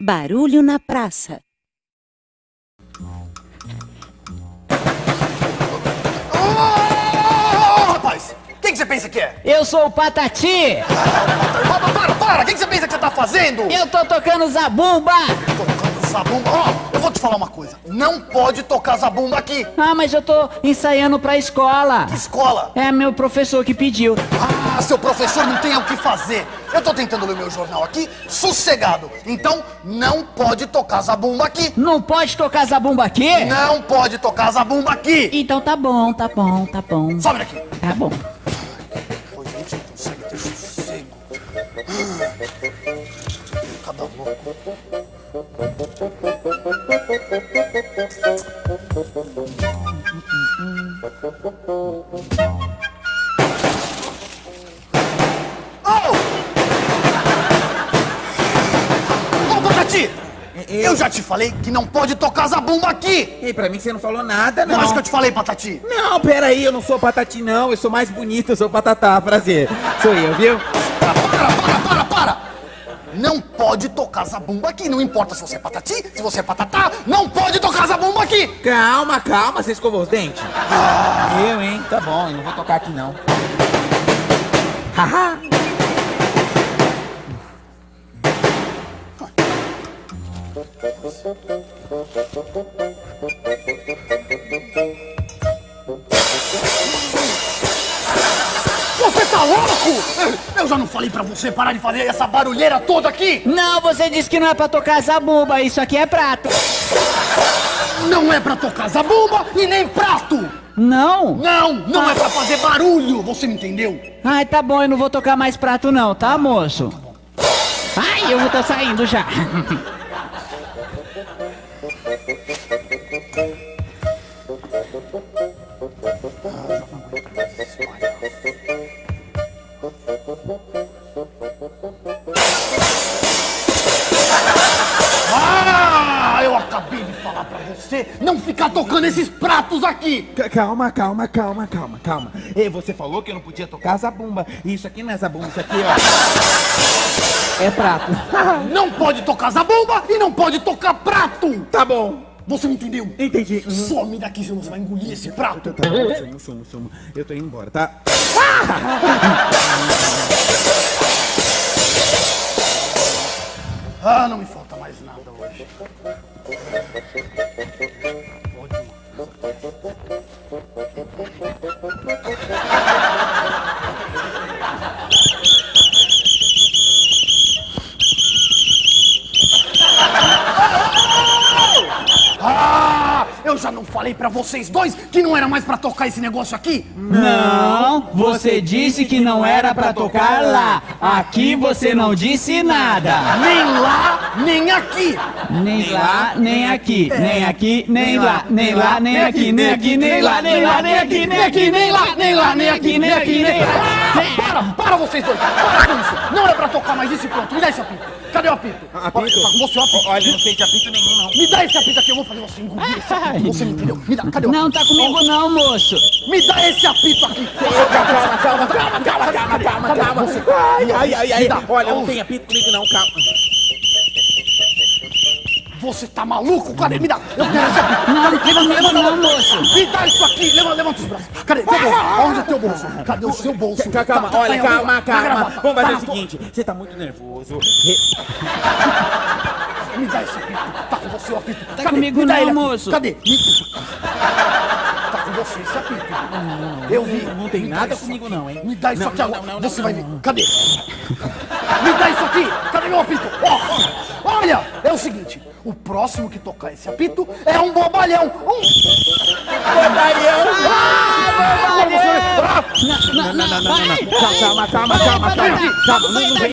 Barulho na praça. Rapaz, quem que você pensa que é? Eu sou o Patati! Para! Quem que você pensa que você tá fazendo? Eu tô tocando zabumba! Tocando zabumba. Ó, eu vou te falar uma coisa. Não pode tocar zabumba aqui. Ah, mas eu tô ensaiando pra escola. Que escola? É meu professor que pediu. Ah, seu professor não tem o que fazer. Eu tô tentando ler meu jornal aqui, sossegado. Então, não pode tocar zabumba aqui. Não pode tocar zabumba aqui? Não pode tocar zabumba aqui. Então tá bom. Sobe daqui. Tá bom. Pô, gente, não consegue ter sossego. Cada louco. Ô, Patati! Eu já te falei que não pode tocar zabumba aqui! E pra mim você não falou nada, não. Não acho que eu te falei, Patati! Não, peraí, eu não sou Patati, não. Eu sou mais bonito, eu sou Patatá. Prazer. Sou eu, viu? Para! Não pode tocar zabumba aqui. Não importa se você é Patati, se você é Patatá, não pode tocar zabumba aqui! Calma, você escovou os dentes? Eu, hein? Tá bom, eu não vou tocar aqui, não. Haha! Você tá louco? Eu já não falei pra você parar de fazer essa barulheira toda aqui? Não, você disse que não é pra tocar zabumba. Isso aqui é prato. Não é pra tocar zabumba e nem prato! Não? Não é pra fazer barulho, você me entendeu? Ai, tá bom, eu não vou tocar mais prato não, tá, moço? Ai, eu tô saindo já. Eu acabei de falar pra você não ficar tocando esses pratos aqui! Calma. Ei, você falou que eu não podia tocar zabumba. Isso aqui não é zabumba, isso aqui, ó. É prato. Não pode tocar zabumba e não pode tocar prato! Tá bom. Você me entendeu? Entendi. Some daqui, senão você vai engolir esse prato! Tá bom, sumo. Eu tô indo embora, tá? Não me falta mais nada hoje. Eu já não falei pra vocês dois que não era mais pra tocar esse negócio aqui? Não, você disse que não era pra tocar lá. Aqui você não disse nada. Nem lá, nem aqui. Nem lá, nem aqui. Nem aqui, nem lá. Nem lá, nem aqui. Nem aqui, nem lá. Nem lá, nem aqui. Nem aqui, nem lá. Nem lá, nem aqui. Nem aqui, nem lá. Para vocês dois. Para com isso. Não era pra tocar mais isso e pronto. Me dá esse apito. Cadê o apito? Apito? Tá com você o apito. Olha, não sei de apito nenhum, não. Me dá esse apito aqui. Eu vou fazer você engolir esse apito. Você me entendeu? Me dá. Cadê o apito? Não tá comigo não, moço. Me dá esse apito aqui. Calma. Ai. Olha, não tem apito comigo, não, calma. Você tá maluco? Cadê? Me dá. Eu quero esse apito. Não, levanta, não, moço. Me dá isso aqui. Levanta os braços. Cadê? Teu bolso. Onde é teu bolso? Cadê o seu bolso? Calma, Tá olha, em algum lugar. Tá calma. gravado. Vamos fazer Tá, o seguinte, você tá muito nervoso. Me dá esse apito. Tá com você o apito. Tá comigo Me dá não, ele aqui. moço. Cadê? Tá com você esse apito. Eu vi. Não tem Me dá nada isso comigo aqui. não, hein? Me dá isso Não, aqui não, agora. não, Você não, vai não. ver. Cadê? Me dá isso aqui. Cadê meu apito? Olha, é o seguinte. O próximo que tocar esse apito é um bobalhão. Bobalhão! Não. Calma. Não vem.